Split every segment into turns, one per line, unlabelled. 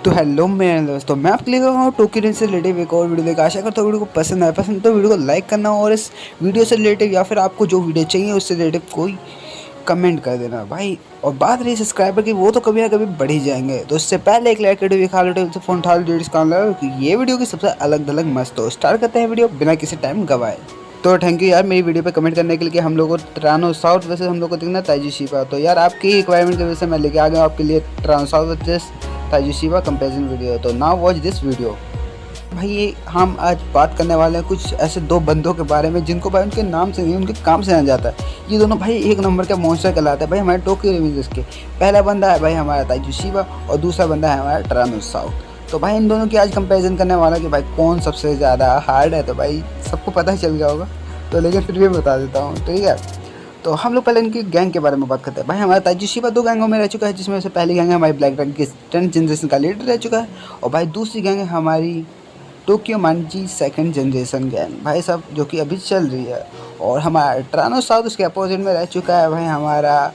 तो हेलो मेरे दोस्तों, मैं आपके लिए कर रहा हूँ टोक्यो रेंज से रिलेटेड एक और वीडियो देखा। आशा करता हूँ वीडियो को पसंद आए। पसंद तो वीडियो को लाइक करना और इस वीडियो से रिलेटेड या फिर आपको जो वीडियो चाहिए उससे रिलेटेड कोई कमेंट कर देना भाई। और बात रही सब्सक्राइबर की, वो तो कभी ना कभी बढ़ ही जाएंगे। तो उससे पहले एक लाइक वीडियो खा लो, तो फोन उठा लो, काम लगा कि ये वीडियो की सबसे अलग थलग मस्त हो। स्टार्ट करते हैं वीडियो बिना किसी टाइम गवाए। तो थैंक यू यार मेरी वीडियो पे कमेंट करने के लिए कि हम लोग को ट्रानो साउथ वैसे हम लोग को देखना ताइजी शिबा। तो यार आपकी रिक्वायरमेंट की वजह से मैं लेके आ गया हूँ आपके लिए ट्रानो south Taiji Shiba comparison video. तो नाउ वॉच दिस वीडियो। भाई ये हम आज बात करने वाले हैं कुछ ऐसे दो बंदों के बारे में जिनको भाई उनके नाम से नहीं उनके काम से जाना जाता है। ये दोनों भाई एक नंबर के मॉन्स्टर कहलाते हैं भाई हमारे टोक्यो रिवेंजर्स के। पहला बंदा है भाई हमारा ताइजी शिबा और दूसरा बंदा है हमारा ट्रानो साउथ। तो भाई इन दोनों की आज कंपैरिजन करने वाला कि भाई कौन सबसे ज़्यादा हार्ड है। तो भाई सबको पता ही चल गया होगा, तो लेकिन फिर भी बता देता हूँ, ठीक है। तो हम लोग पहले इनकी गैंग के बारे में बात करते हैं। भाई हमारा ताइजी शिबा दो गैंगों में रह चुका है, जिसमें से पहली गैंग है हमारी ब्लैक ड्रैगन की 10th जनरेशन का लीडर रह चुका है। और भाई दूसरी गैंग है हमारी टोक्यो मांजी 2nd जनरेशन गैंग भाई साहब, जो कि अभी चल रही है। और हमारा ट्रानो साउथ उसके अपोजिट में रह चुका है भाई हमारा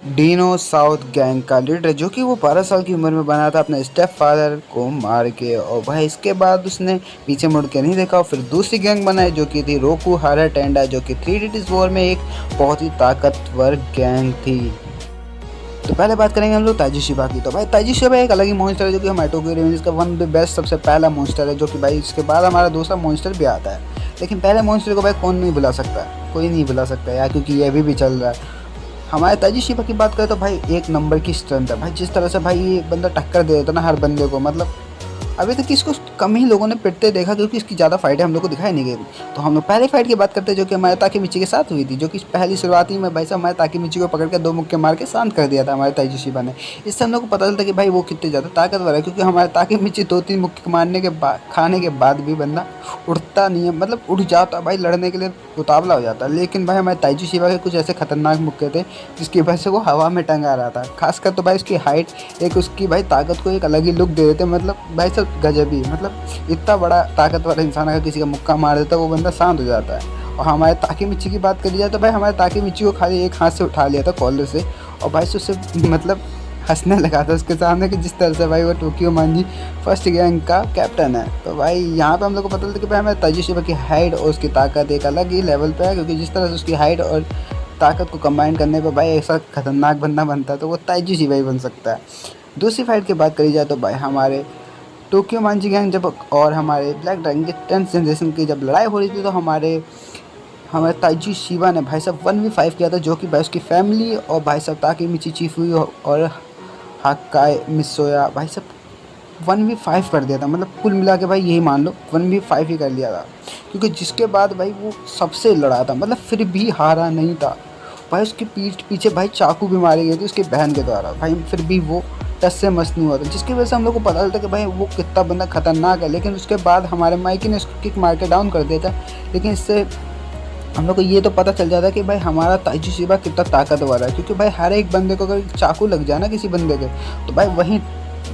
डीनो साउथ गैंग का लीडर, जो कि वो 12 साल की उम्र में बना था अपने स्टेप फादर को मार के। और भाई इसके बाद उसने पीछे मुड़ के नहीं देखा और फिर दूसरी गैंग बनाई जो कि थी रोकू हारा टेंडा, जो कि 3 वॉर में एक बहुत ही ताकतवर गैंग थी। तो पहले बात करेंगे हम लोग ताइजी शिबा की। तो भाई ताइजी शिबा एक अलग ही मॉन्स्टर है, जो कि हमारे टोक्यो रिवेंजर्स का वन ऑफ द बेस्ट सबसे पहला मॉन्स्टर है, जो कि भाई इसके बाद हमारा दूसरा मॉन्स्टर भी आता है। लेकिन पहले मॉन्स्टर को भाई कौन नहीं बुला सकता, कोई नहीं बुला सकता यार, क्योंकि ये अभी भी चल रहा है। हमारे ताइजी शिबा की बात करें तो भाई एक नंबर की स्ट्रेंथ है भाई। जिस तरह से भाई ये बंदा टक्कर दे देता ना हर बंदे को, मतलब अभी तक इसको कम ही लोगों ने पिटते देखा, क्योंकि इसकी ज़्यादा फाइटें हम लोग को दिखाई नहीं गई। तो हम लोग पहले फाइट की बात करते हैं, जो कि हमारे ताकेमिची के साथ हुई थी, जो कि पहली शुरुआती में भाई साहब हमारे ताकेमिची को पकड़ के 2 मुक्के मार के शांत कर दिया था हमारे ताइजी शिबा ने। इससे हम लोग को पता चलता कि भाई वो कितने ज़्यादा ताकतवर है, क्योंकि हमारे ताकेमिची 2-3 मुक्के मारने के बाद खाने के बाद भी बंदा उठता नहीं है, मतलब उठ जाता भाई, लड़ने के लिए उतावला हो जाता। लेकिन भाई हमारे ताइजी शिबा के कुछ ऐसे खतरनाक मुक्के थे जिसकी वजह से वो हवा में टंगा रहा था। खासकर तो भाई उसकी हाइट एक उसकी भाई ताकत को एक अलग ही लुक दे देते, मतलब भाई सब गजबी, मतलब इतना बड़ा ताकतवर इंसान अगर किसी का मुक्का मार देता है वो बंदा शांत हो जाता है। और हमारे ताकेमिची की बात करी जाए तो भाई हमारे ताकेमिची को खाली एक हाथ से उठा लिया था कॉलर से, और भाई से उससे मतलब हंसने लगा था उसके सामने कि जिस तरह से भाई वो टोक्यो मांजी फर्स्ट गैंग का कैप्टन है। तो भाई यहाँ पे हम लोग को पता चलता कि भाई हमारे ताइजी शिबा की हाइट और उसकी ताकत एक अलग ही लेवल पे है, क्योंकि जिस तरह से उसकी हाइट और ताकत को कंबाइन करने पर भाई ऐसा खतरनाक बंदा बनता है, तो वो ताइजी शिबा ही बन सकता है। दूसरी फाइट की बात करी जाए तो भाई हमारे टोक्यो मांजी गैंग जब और हमारे ब्लैक ड्रैगन के 10th जनरेशन की जब लड़ाई हो रही थी, तो हमारे हमारे ताइजी शिबा ने भाई साहब 1v5 किया था, जो कि भाई उसकी फैमिली और भाई साहब ताकेमिची चिफुई और हाकाई मिसोया भाई साहब 1v5 कर दिया था। मतलब कुल मिला के भाई यही मान लो 1v5 ही कर लिया था, क्योंकि जिसके बाद भाई वो सबसे लड़ा था, मतलब फिर भी हारा नहीं था भाई। उसकी पीठ पीछे भाई चाकू भी मारी गई थी उसकी बहन के द्वारा भाई, फिर भी वो टस से मस नहीं हुआ था, जिसकी वजह से हम लोग को पता चलता कि भाई वो कितना बंदा खतरनाक है। लेकिन उसके बाद हमारे माइकी ने उसको किक मार के डाउन कर दिया था। लेकिन इससे हम लोग को ये तो पता चल जाता है कि भाई हमारा ताइजी शिबा कितना ताकतवर है, क्योंकि भाई हर एक बंदे को अगर चाकू लग जाए ना किसी बंदे के, तो भाई वहीं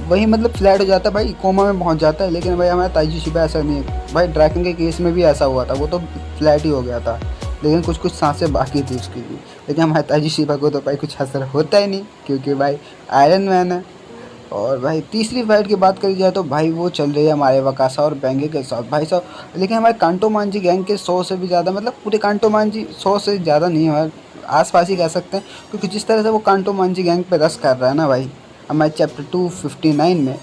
वही मतलब फ्लैट हो जाता है भाई, कोमा में पहुंच जाता है। लेकिन भाई हमारा ताइजी शिबा ऐसा नहीं है भाई। ड्रैगन के केस में भी ऐसा हुआ था, वो तो फ्लैट ही हो गया था, लेकिन कुछ कुछ सांसें बाकी थी उसकी भी। लेकिन हमारे ताइजी शिबा को तो भाई कुछ असर होता ही नहीं, क्योंकि भाई आयरन मैन है। और भाई तीसरी फाइट की बात करी जाए तो भाई वो चल रही है हमारे वकासा और बेंगे के साथ भाई साहब। लेकिन हमारे कांटो मांजी गैंग के 100 से भी ज़्यादा, मतलब पूरे कांटो मांजी 100 से ज़्यादा नहीं है, आसपास ही कह सकते हैं, क्योंकि जिस तरह से वो कांटो मांजी गैंग पे रस कर रहा है ना भाई, हमारे चैप्टर 259 में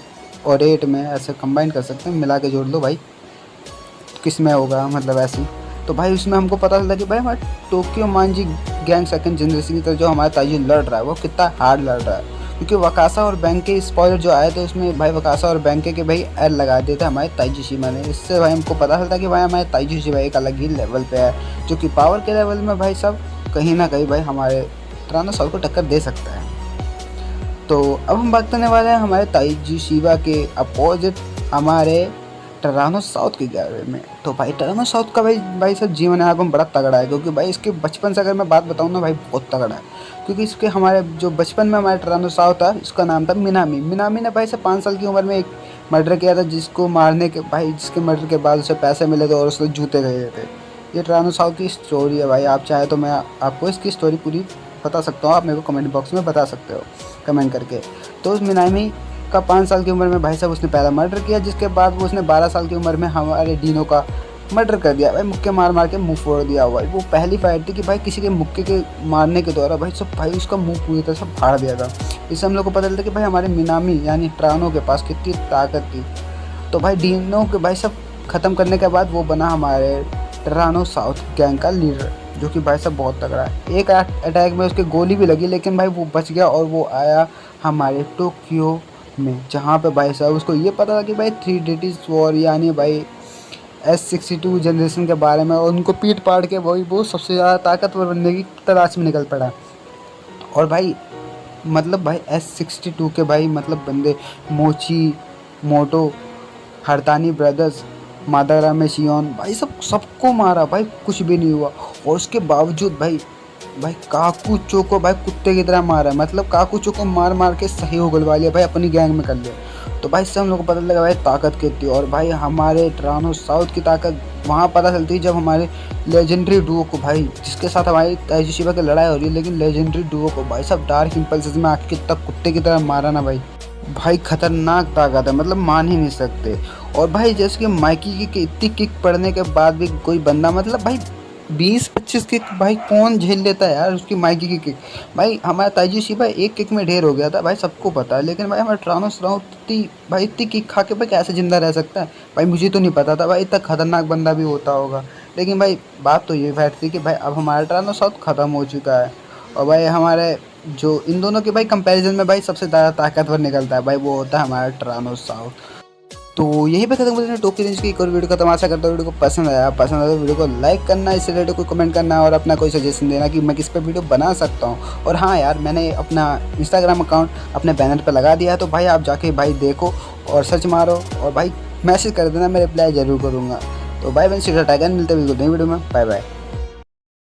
और 8 में ऐसे कंबाइन कर सकते हैं, मिला के जोड़ लो भाई किस में होगा, मतलब ऐसी। तो भाई उसमें हमको पता चलता कि भाई हमारा टोक्यो मांजी गैंग 2nd जनरेशन की तरफ जो हमारा ताइजी लड़ रहा है वो कितना हार्ड लड़ रहा है। क्योंकि वकासा और बैंके स्पॉइलर जो आए थे उसमें भाई वकासा और बैंके के भाई एल लगा दिए थे हमारे ताइजी शिबा ने। इससे भाई हमको पता चलता कि भाई हमारे ताइजी शिबा एक अलग ही लेवल पे है, जो कि पावर के लेवल में भाई सब कहीं ना कहीं भाई हमारे ट्रानो साउथ को टक्कर दे सकता है। तो अब हम बात करने वाले हैं हमारे ताइजी शिबा के अपोजिट हमारे टरानो साउथ के बारे में। तो भाई टरानो साउथ का भाई सब जीवन एल्बम बड़ा तगड़ा है, क्योंकि भाई इसके बचपन से अगर मैं बात बताऊँ ना भाई बहुत तगड़ा है। क्योंकि इसके हमारे जो बचपन में हमारे टरानो साउथ था, इसका नाम था मिनामी। मिनामी ने भाई से 5 साल की उम्र में एक मर्डर किया था, जिसको मारने के भाई जिसके मर्डर के बाद उसे पैसे मिले थे और उससे जूते गए थे। ये टरानो साउथ की स्टोरी है भाई। आप चाहे तो मैं आपको इसकी स्टोरी पूरी बता सकता हूँ, आप मेरे को कमेंट बॉक्स में बता सकते हो कमेंट करके। तो उस मिनामी का 5 साल की उम्र में भाई साहब उसने पहला मर्डर किया, जिसके बाद वो उसने 12 साल की उम्र में हमारे डीनो का मर्डर कर दिया भाई, मुक्के मार मार के मुंह फोड़ दिया हुआ। वो पहली फाइट थी कि भाई किसी के मुक्के के मारने के द्वारा भाई सब भाई उसका मुंह पूरी तरह से फाड़ दिया था। इससे हम लोग को पता चलता कि भाई हमारे मिनामी यानी ट्रानो के पास कितनी ताकत थी। तो भाई डीनो के भाई सब ख़त्म करने के बाद वो बना हमारे ट्रानो साउथ गैंग का लीडर, जो कि भाई साहब बहुत तगड़ा है। एक अटैक में उसके गोली भी लगी, लेकिन भाई वो बच गया और वो आया हमारे टोक्यो में, जहाँ पे भाई साहब उसको ये पता था कि भाई 3 डेटीज वॉर यानी भाई S62 जनरेशन के बारे में, और उनको पीट पाड़ के वही वो सबसे ज़्यादा ताकतवर बनने की तलाश में निकल पड़ा। और भाई मतलब भाई S62 के भाई मतलब बंदे मोची, मोटो, हरतानी ब्रदर्स, मादारा में शियोन भाई सबको मारा भाई, कुछ भी नहीं हुआ। और उसके बावजूद भाई काकुचो को भाई कुत्ते की तरह मारा, मतलब काकुचो को मार मार के सही उगलवा लिया भाई, अपनी गैंग में कर लिया। तो भाई इससे हम लोग को पता लगा भाई ताकत कितनी। और भाई हमारे ट्रानो साउथ की ताकत वहाँ पता चलती है जब हमारे लेजेंडरी डुओ को भाई, जिसके साथ हमारी ताइजी शिबा की लड़ाई हो रही है, लेकिन लेजेंडरी डुओ को भाई सब डार्क इम्पल्सेस में आके तक कुत्ते की तरह मारा ना भाई खतरनाक ताकत है, मतलब मान ही नहीं सकते। और भाई जैसे कि माइकी की इतनी किक पड़ने के बाद भी कोई बंदा, मतलब भाई 20-25 किक भाई कौन झेल लेता है यार उसकी माइकी की किक। भाई हमारा ताइजी शिबा एक किक में ढेर हो गया था भाई, सबको पता है। लेकिन भाई हमारा ट्रानोस राउथ भाई इतनी किक खा के भाई कैसे जिंदा रह सकता है भाई, मुझे तो नहीं पता था भाई इतना खतरनाक बंदा भी होता होगा। लेकिन भाई बात तो ये फैक्ट थी कि भाई अब हमारा ट्रानोस साउथ ख़त्म हो चुका है। और भाई हमारे जो इन दोनों के भाई कंपैरिजन में भाई सबसे ज़्यादा ताकतवर निकलता है भाई, वो होता है हमारा ट्रानो साउथ। तो यही पे खत्म करते हैं टोक्यो रेंज की एक और वीडियो का। तमाशा करता हूँ वीडियो को पसंद आया तो वीडियो को लाइक करना, इससे रिलेटेड कोई कमेंट करना और अपना कोई सजेशन देना कि मैं किस पे वीडियो बना सकता हूँ। और हाँ यार, मैंने अपना इंस्टाग्राम अकाउंट अपने बैनर पे लगा दिया है, तो भाई आप जाके भाई देखो और सर्च मारो और भाई मैसेज कर देना, मैं रिप्लाई ज़रूर करूँगा। तो भाई मैं सीधा टाइगर, मिलते हैं बिल्कुल नई वीडियो में। Bye bye.